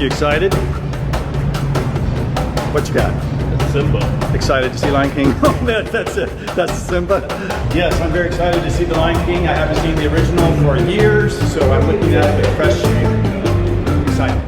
You excited? What you got? Simba. Excited to see Lion King? Oh, that's it. That's Simba. Yes, I'm very excited to see the Lion King. I haven't seen the original for years, so I'm looking at it with fresh excitement.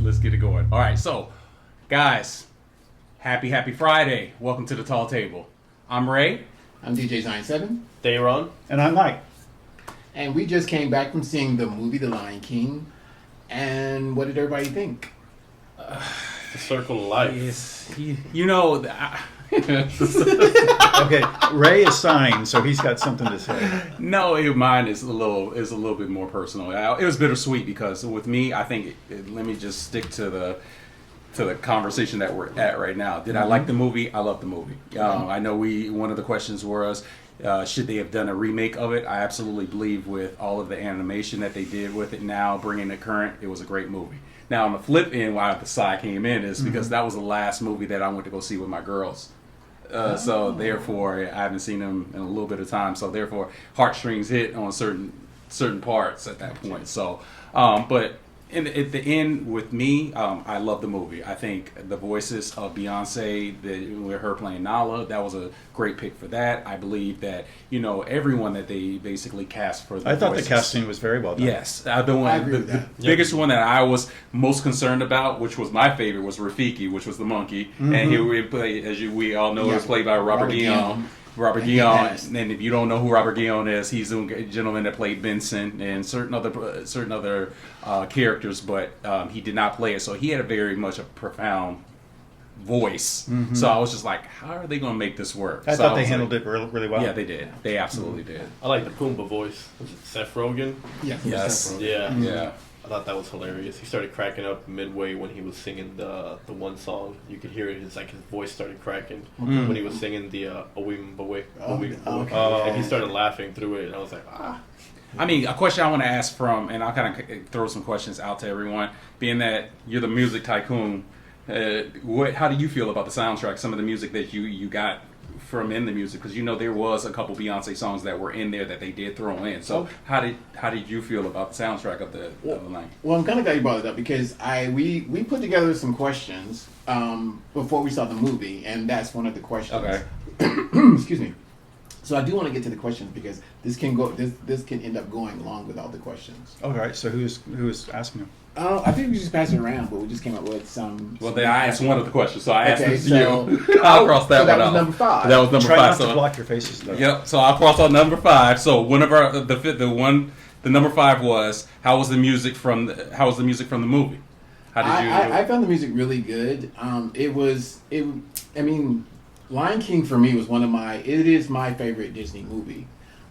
Let's get it going. All right, so guys, happy Friday. Welcome to the Tall Table. I'm Ray. I'm DJ Zion 7. Dayron. And I'm Mike. And we just came back from seeing the movie The Lion King. And what did everybody think? The circle of life. Yes, you know. Okay, Ray is signed, so he's got something to say. No, mine is a little bit more personal. It was bittersweet because with me, I think. Let me just stick to the conversation that we're at right now. Did I like the movie? I love the movie. I know one of the questions was, should they have done a remake of it? I absolutely believe with all of the animation that they did with it now, bringing it current, it was a great movie. Now, on the flip end, why the side came in is because that was the last movie that I went to go see with my girls. So therefore, I haven't seen them in a little bit of time. So therefore, heartstrings hit on certain parts at that point. So, but at the end with me, I love the movie. I think the voices of Beyonce, with her playing Nala, that was a great pick for that. I believe that everyone that they basically cast for the I thought voices, the casting was very well done. Yes, the biggest one that I was most concerned about, which was my favorite, was Rafiki, which was the monkey, and he would play, as we all know, was played by Robert Guillaume. Robert Guillaume, and if you don't know who Robert Guillaume is, he's the gentleman that played Benson and certain other characters, but he did not play it, so he had a very much a profound voice. So I was just like, how are they going to make this work? I thought they handled it really well. Yeah, they did. They absolutely did. I like the Pumbaa voice. Was it Seth Rogen? Yes. Yeah. I thought that was hilarious. He started cracking up midway when he was singing the one song. You could hear it. It's like his voice started cracking when he was singing the Owim Bawe. And he started laughing through it, and I was like, ah. I mean, a question I want to ask and I'll kind of throw some questions out to everyone, being that you're the music tycoon. How do you feel about the soundtrack? Some of the music that you got from in the music, because there was a couple Beyonce songs that were in there that they did throw in. So how did you feel about the soundtrack of the night? Well, I'm kind of glad you brought it up because we put together some questions before we saw the movie, and that's one of the questions. Okay. Excuse me. So I do want to get to the questions because this can end up going long with all the questions. All right. So who's asking them? I think we just passed it around, but we just came up with some. Well, then I asked one of the questions, so I asked this to so, you. I'll cross that one out. That was number 5. That was number Try 5. not to block your faces, though. Yep. So I'll cross out number 5. So one of our the number 5 was how was the music from the movie? How did you? I found the music really good. Lion King for me was it is my favorite Disney movie.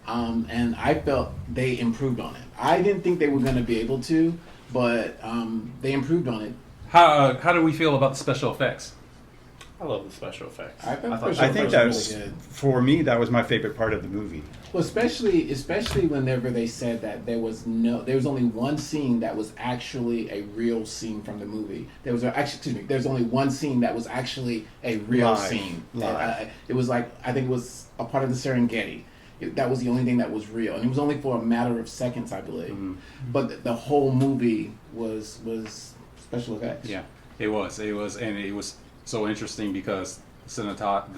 And I felt they improved on it. I didn't think they were going to be able to, but they improved on it. How do we feel about the special effects? I love the special effects. I thought thought special I think effects that were was, really good. for me, that was my favorite part of the movie. Well, especially whenever they said that there was only one scene that was actually a real scene from the movie. There's only one scene that was actually a real Live. scene. Live. It was like, I think it was a part of the Serengeti. That was the only thing that was real, and it was only for a matter of seconds, I believe. Mm-hmm. But the whole movie was special effects. Yeah, it was, and it was so interesting because the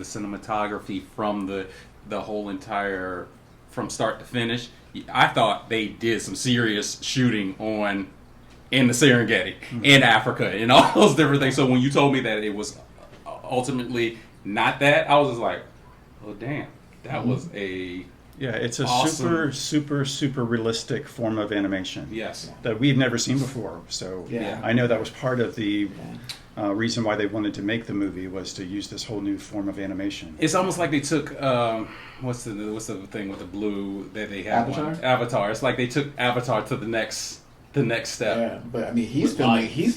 cinematography from the whole entire, from start to finish, I thought they did some serious shooting in the Serengeti, in Africa, and all those different things. So when you told me that it was ultimately not that, I was just like, oh damn, that was a Yeah, it's a awesome. super realistic form of animation. Yes. That we've never seen before. So Yeah. I know that was part of the reason why they wanted to make the movie, was to use this whole new form of animation. It's almost like they took what's the thing with the blue that they have? Avatar? Avatar. It's like they took Avatar to the next step. Yeah, but I mean, he's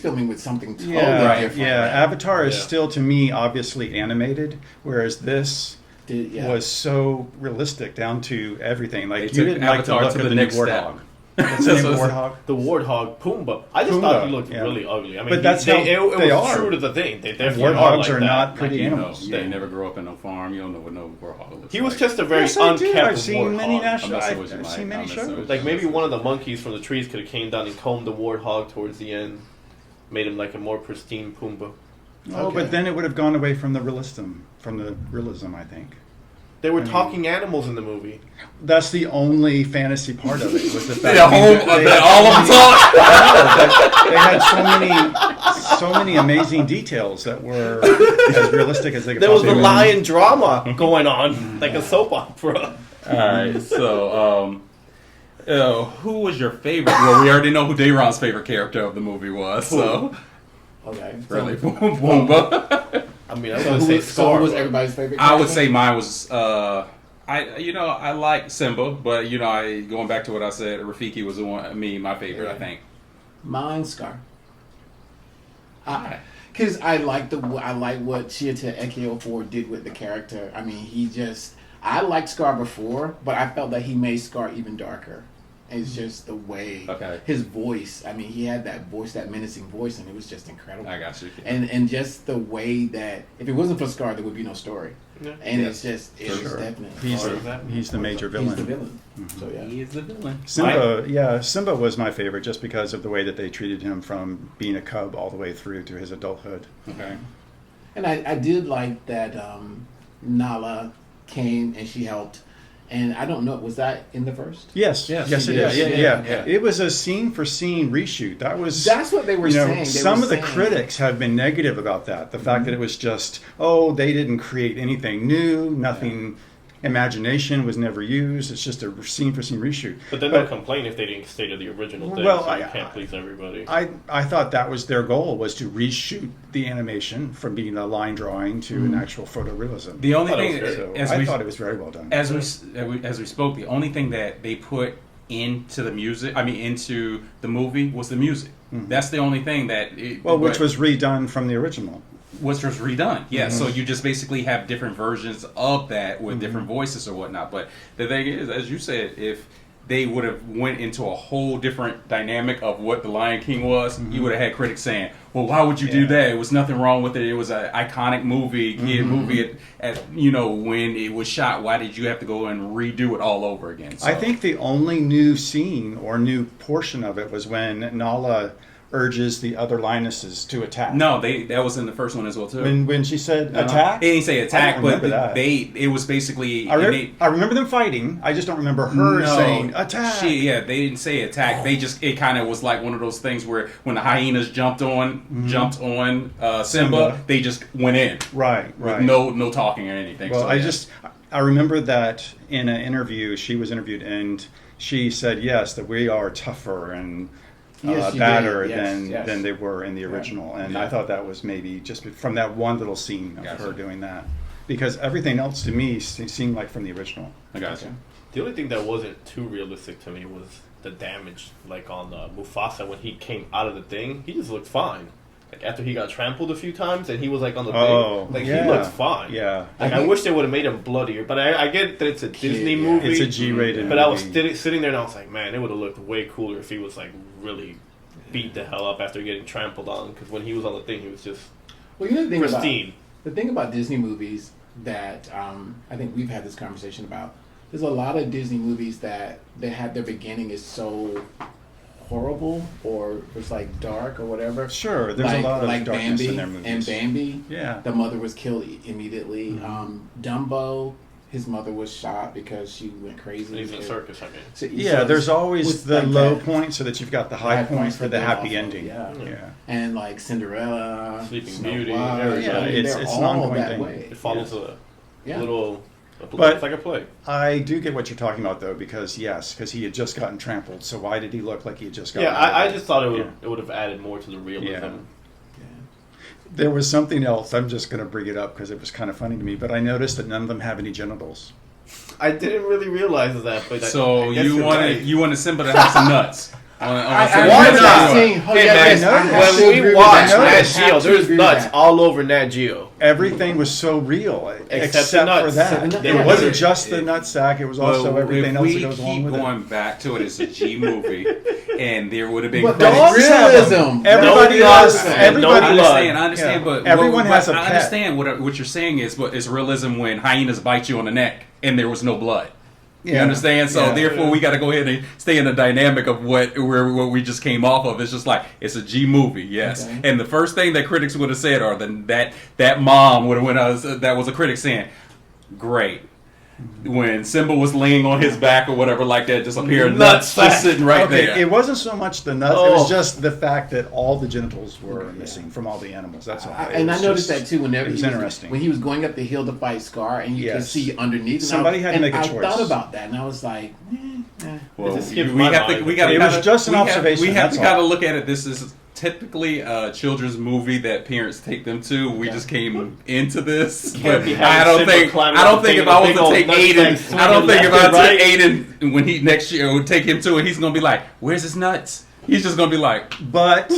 filming with something totally Yeah, different. yeah. right? Avatar is Yeah. still, to me, obviously animated, whereas this Yeah. was so realistic down to everything. Like, They you took didn't like the Avatar look to of the the new next step. Warthog. What's the name of Warthog? The warthog Pumbaa. I just Pumbaa, thought he looked yeah. really ugly. I mean, But that's they, how it they was are. true to the thing. They definitely Warthogs like are that. not pretty You know, animals. they never grew up in no farm. You don't know what no warthog looks He like. was just a very Yes, I do. unkept I've seen many warthog. national. I'm messing I've with you, I've Mike. seen many I'm messing shows. with Like maybe one of the monkeys from the trees could have came down and combed the warthog towards the end, made him like a more pristine Pumbaa. Oh, Okay. but then it would have gone away from the realism. I think. They were talking animals in the movie. That's the only fantasy part of it. Was the fact Yeah, all of them talk. they had so many amazing details that were as realistic as they could There was the possibly be. lion drama going on, like a soap opera. All right, so who was your favorite? Well, we already know who Dayron's favorite character of the movie was. So Okay. really, Pumbaa. I mean, I was So gonna who say was, so Scar. who was but- everybody's favorite? I would character? say mine was I like Simba, but going back to what I said, Rafiki was my favorite. I think. Mine Scar. Because I like what Chiwetel Ejiofor did with the character. I mean, I liked Scar before, but I felt that he made Scar even darker. It's just the way his voice. I mean, he had that voice, that menacing voice, and it was just incredible. I got you. And just the way that if it wasn't for Scar, there would be no story. Yeah. And Yes. it's sure. definitely He's the major villain. He's the villain. So yeah. He is the villain. Simba was my favorite just because of the way that they treated him from being a cub all the way through to his adulthood. Okay. And I did like that Nala came and she helped. And I don't know, was that in the first? Yes, Yes, yes, he it is. did. Yeah. Yeah. It was a scene for scene reshoot. That's what they were saying. They Some were of the saying- critics have been negative about that. The fact that it was just, they didn't create anything new, nothing. Imagination was never used. It's just a scene for scene reshoot. But then they'll complain if they didn't stay to the original thing, Well, so you can't please everybody. I thought that was their goal, was to reshoot the animation from being a line drawing to an actual photorealism. The only I thought it thing, was So I thought it was very well done. as we spoke, the only thing that they put into the music, into the movie, was the music. That's the only thing that. Which was redone from the original. Which was redone, yeah. So you just basically have different versions of that with different voices or whatnot. But the thing is, as you said, if they would have went into a whole different dynamic of what the Lion King was, you would have had critics saying, "Well, why would you do that? It was nothing wrong with it. It was an iconic movie, kid movie. When it was shot, why did you have to go and redo it all over again?" So, I think the only new scene or new portion of it was when Nala urges the other lionesses to attack. no, that was in the first one as well too. When she said attack? They didn't say attack, I don't but remember that. it was basically. I remember them fighting. I just don't remember her saying attack. They didn't say attack. It kind of was like one of those things where when the hyenas jumped on Simba, they just went in. Right. With no talking or anything. Well, So, I remember that in an interview, she was interviewed, and she said, yes, that we are tougher and Yes, she badder did. Yes. than they were in the original. And I thought that was maybe just from that one little scene of her doing that. Because everything else to me seemed like from the original. I got you. The only thing that wasn't too realistic to me was the damage, like on Mufasa when he came out of the thing. He just looked fine, like after he got trampled a few times and he was like on the thing, yeah. he looked fine. Yeah, like I wish they would have made him bloodier, but I get that it's a Disney movie. It's a G-rated. But movie. I was sitting there and I was like, man, it would have looked way cooler if he was like really beat the hell up after getting trampled on. Because when he was on the thing, he was just pristine. The thing about Disney movies that I think we've had this conversation about. There's a lot of Disney movies that they had their beginning is so horrible or it's like dark or whatever. Sure, there's a lot of darkness Bambi in their movies. And Bambi, yeah, the mother was killed immediately. Dumbo, his mother was shot because she went crazy. And he's in a circus, I mean. So there's always the like low that. point so that you've got the high point for the happy ending. Yeah. Yeah. And like Cinderella, Sleeping Snow Beauty, White, everything. It's they're an all ongoing that thing. way. It follows a little. But it's like a play. I do get what you're talking about, though, because he had just gotten trampled. So why did he look like he had just gotten? Yeah, I just thought it would have added more to the realism. Yeah. There was something else. I'm just going to bring it up because it was kind of funny to me. But I noticed that none of them have any genitals. I didn't really realize that. But so I guess you right. wanted Simba to have some nuts. Why not? Hey man, when we watch Nat Geo, there's nuts all over Nat Geo. Everything was so real, except the for that. It wasn't just the nut sack; it was also everything else that goes along with it. If we keep going back to it, it's a G movie, and there would have been realism. Everybody has. I understand, but everyone has a pet. I understand what you're saying is realism when hyenas bite you on the neck and there was no blood. You understand? So therefore, we got to go ahead and stay in the dynamic of what we just came off of. It's just like it's a G movie, yes. Okay. And the first thing that critics would have said, or that mom would have that was a critic saying, "Great." When Simba was laying on his back or whatever like that, just a pair of nuts just sitting right there. It wasn't so much the nuts; it was just the fact that all the genitals were missing from all the animals. That's all. And I noticed that too. Whenever it was interesting when he was going up the hill to fight Scar, and you could see underneath. Somebody had to make a choice. I thought about that, and I was like, Well, it was just an observation. We have to kind of look at it. This is typically a children's movie that parents take them to. We just came into this. But I don't think if I was to take Aiden, I don't think if I took Aiden when he next year would take him to it, he's gonna be like, "Where's his nuts?" He's just gonna be like, but.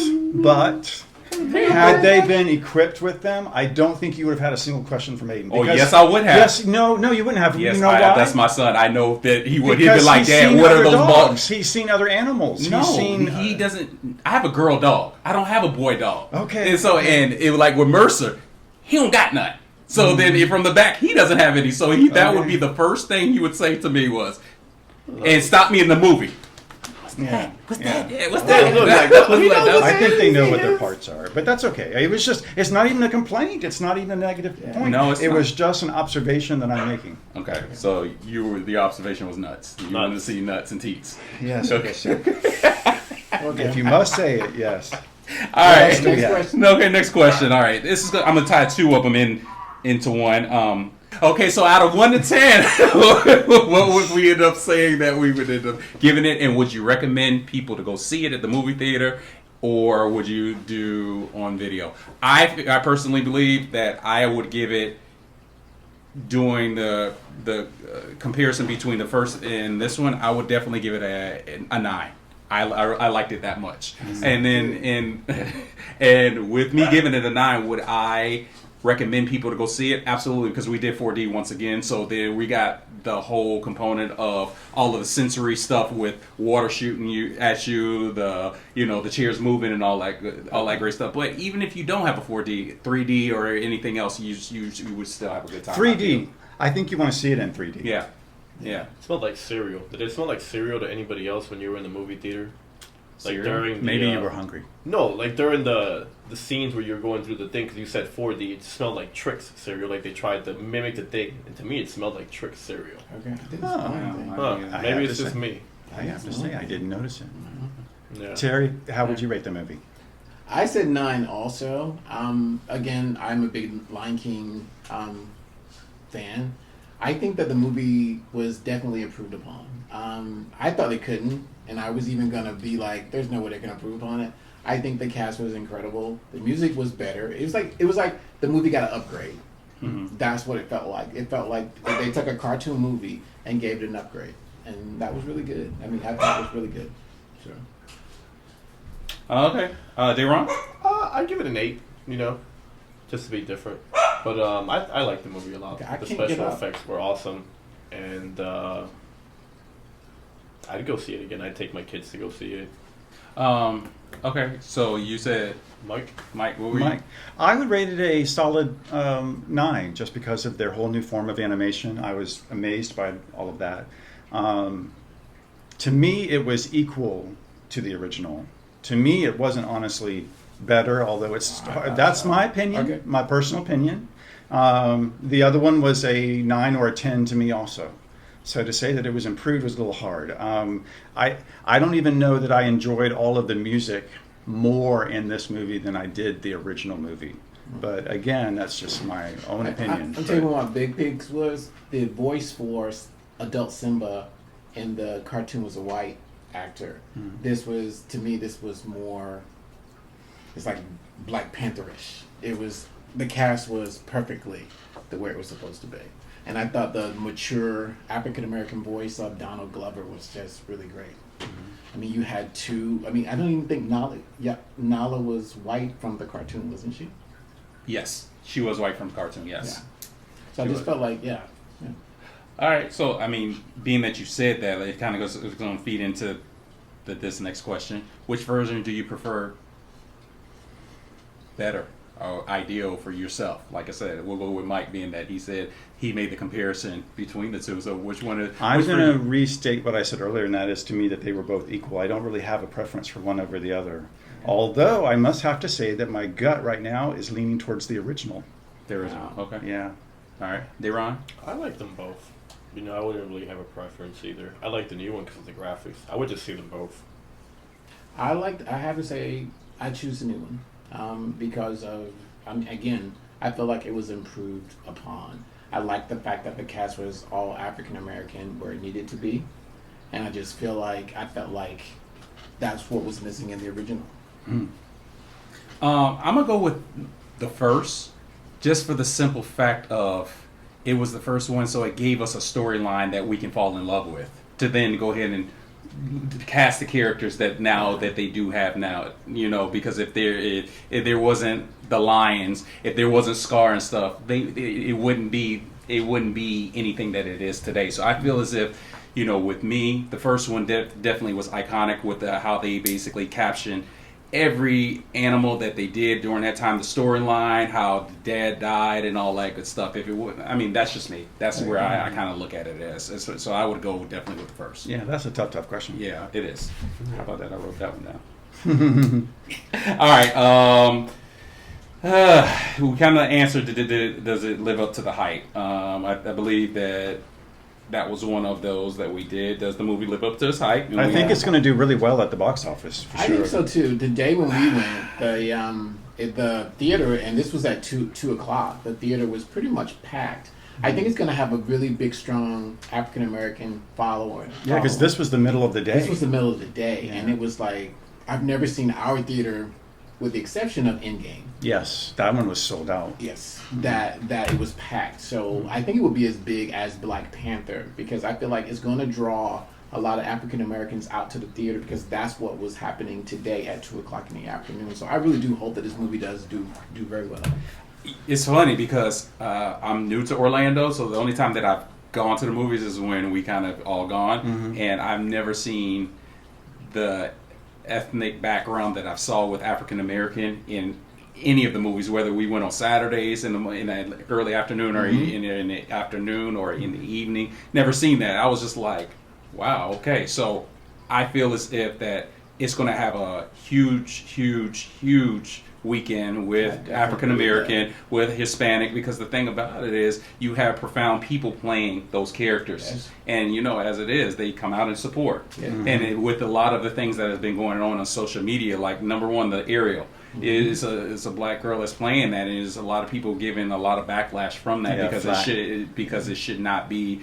Had they been equipped with them, I don't think you would have had a single question from Aiden. Oh, yes, I would have. Yes, no, you wouldn't have. Yes, you know why? That's my son. I know that he would. He'd be like, "Dad, what are those dogs? He's seen other animals. No, he doesn't. I have a girl dog. I don't have a boy dog. Okay. And so, and it was like with Mercer, he don't got none. So then from the back, he doesn't have any. So that would be the first thing he would say to me was, and stop me in the movie. What's that? I think they know what their parts are, but that's okay. It was just—it's not even a complaint. It's not even a negative point. No, it was just an observation that I'm making. Okay, so the observation was nuts. You wanted to see nuts and teats. Yes. Okay. If you must say it, yes. All right. Next question. Okay, next question. All right, I'm gonna tie two of them into one. Okay, so out of 1 to 10, what would we end up saying that we would end up giving it? And would you recommend people to go see it at the movie theater, or would you do on video? I personally believe that I would give it, doing the comparison between the first and this one, I would definitely give it a 9. I liked it that much. And then and with me giving it a 9, would I recommend people to go see it? Absolutely, because we did 4D once again, so then we got the whole component of all of the sensory stuff with water shooting at you, the chairs moving and all that great stuff. But even if you don't have a 4D, 3D or anything else, you would still have a good time. 3D. I think you want to see it in 3D. Yeah. It smelled like cereal. Did it smell like cereal to anybody else when you were in the movie theater? Like during maybe you were hungry. No, like during the scenes where you're going through the thing, because you said 4D, it smelled like Trix cereal. Like they tried to mimic the thing, and to me, it smelled like Trix cereal. Okay. Maybe it's just me. I have to say, I didn't notice it. Yeah. Terry, how would you rate the movie? I said 9 also. Again, I'm a big Lion King fan. I think that the movie was definitely improved upon. I thought they couldn't, and I was even gonna be like, "There's no way they can improve on it." I think the cast was incredible. The music was better. It was like the movie got an upgrade. Mm-hmm. That's what it felt like. It felt like they took a cartoon movie and gave it an upgrade, and that was really good. I thought it was really good. Sure. Okay, Deron? I'd give it an 8. You know, just to be different. But I like the movie a lot. I The can't special get up. effects were awesome, and I'd go see it again. I'd take my kids to go see it. Okay, so you said Mike, what were Mike, I would rate it a solid 9, just because of their whole new form of animation. I was amazed by all of that. To me, it was equal to the original. To me, it wasn't honestly better, although that's my opinion, Okay. my personal opinion. The other one was a 9 or a 10 to me also. So to say that it was improved was a little hard. I don't even know that I enjoyed all of the music more in this movie than I did the original movie. But again, that's just my own opinion. I'll tell you what my big pigs was. The voice for adult Simba in the cartoon was a white actor. This was, to me, this was more, it's like Black Pantherish. It was, the cast was perfectly the way it was supposed to be. And I thought the mature African-American voice of Donald Glover was just really great. I mean, you had two, I mean, I don't even think Nala was white from the cartoon, wasn't she? Yes, she was white from the cartoon. Yes. Yeah. So I She just was. felt like, yeah. All right, so I mean, being that you said that, it kind of goes it's going to feed into this next question. Which version do you prefer better or ideal for yourself? Like I said, we'll go with Mike, being that he said he made the comparison between the two. So which one? I'm which going to version- restate what I said earlier, and that is to me that they were both equal. I don't really have a preference for one over the other. Although I must have to say that my gut right now is leaning towards the original. There is one. Okay. Yeah. All right, Deron. I like them both. You know, I wouldn't really have a preference either. I like the new one because of the graphics. I would just see them both. I have to say, I choose the new one because of, again, I feel like it was improved upon. I like the fact that the cast was all African American where it needed to be, and I felt like that's what was missing in the original. I'm gonna go with the first, just for the simple fact of it was the first one, so it gave us a storyline that we can fall in love with. To then go ahead and cast the characters that they do have now, you know, because if there wasn't the lions, if there wasn't Scar and stuff, it wouldn't be anything that it is today. So I feel as if, you know, with me, the first one definitely was iconic with how they basically captioned every animal that they did during that time, the storyline, how the dad died and all that good stuff. If it would, I mean, that's just me. That's where I kind of look at it as. So I would go definitely with the first. Yeah, that's a tough question. Yeah, it is. How about that? I wrote that one down. All right. We kind of answered, does it live up to the hype? I believe that was one of those that we did. Does the movie live up to its hype? I think it's going to do really well at the box office, for I sure. think so too. The day when we went, the theater, and this was at 2 o'clock, the theater was pretty much packed. I think it's going to have a really big, strong African American following. Yeah, because this was the middle of the day. This was the middle of the day, Yeah. and it was like, I've never seen our theater, with the exception of Endgame. Yes, that one was sold out. Yes, that it was packed. So I think it would be as big as Black Panther, because I feel like it's going to draw a lot of African Americans out to the theater, because that's what was happening today at 2 o'clock in the afternoon. So I really do hope that this movie does do very well. It's funny because I'm new to Orlando, so the only time that I've gone to the movies is when we kind of all gone, and I've never seen the ethnic background that I saw with African American in any of the movies, whether we went on Saturdays in the early afternoon or in the afternoon or in the evening. Never seen that. I was just like, wow, okay. So I feel as if that it's going to have a huge weekend with African American, with Hispanic, because the thing about it is you have profound people playing those characters. Yes. And you know, as it is, they come out and support. Yeah. And with a lot of the things that have been going on social media, like number one, the Ariel is a black girl that's playing that, and there's a lot of people giving a lot of backlash from that, because it should not be.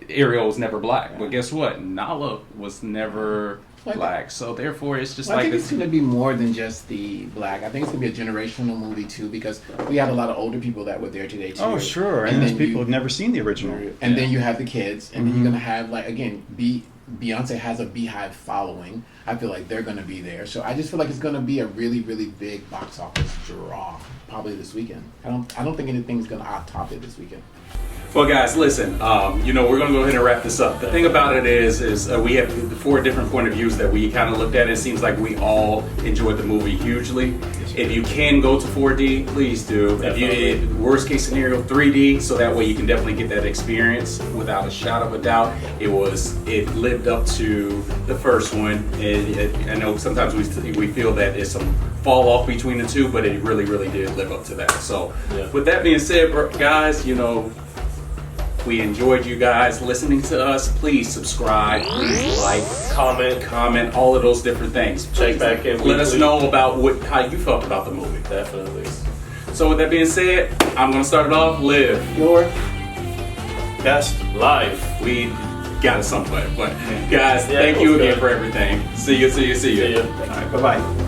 Ariel was never black, but guess what? Nala was never black. So therefore, it's just Well, I like think it's this. going to be more than just the black. I think it's going to be a generational movie too, because we had a lot of older people that were there today too. Oh, sure. And then there's people who've never seen the original. And then you have the kids, and then you're going to have, like, again, Beyonce has a beehive following. I feel like they're going to be there. So I just feel like it's going to be a really, really big box office draw probably this weekend. I don't think anything's going to top it this weekend. Well, guys, listen. We're going to go ahead and wrap this up. The thing about it is we have the 4 different point of views that we kind of looked at. It seems like we all enjoyed the movie hugely. If you can go to 4D, please do. If worst case scenario, 3D, so that way you can definitely get that experience without a shadow of a doubt. It lived up to the first one. I know sometimes we feel that it's some fall off between the two, but it really, really did live up to that. So, with that being said, guys, we enjoyed you guys listening to us. Please subscribe, please like, comment, all of those different things. Check back in. Let us know about how you felt about the movie. Definitely. So with that being said, I'm gonna start it off. Live Your best life. We got it somewhere, but guys, thank you again for everything. See you. See you. Bye-bye.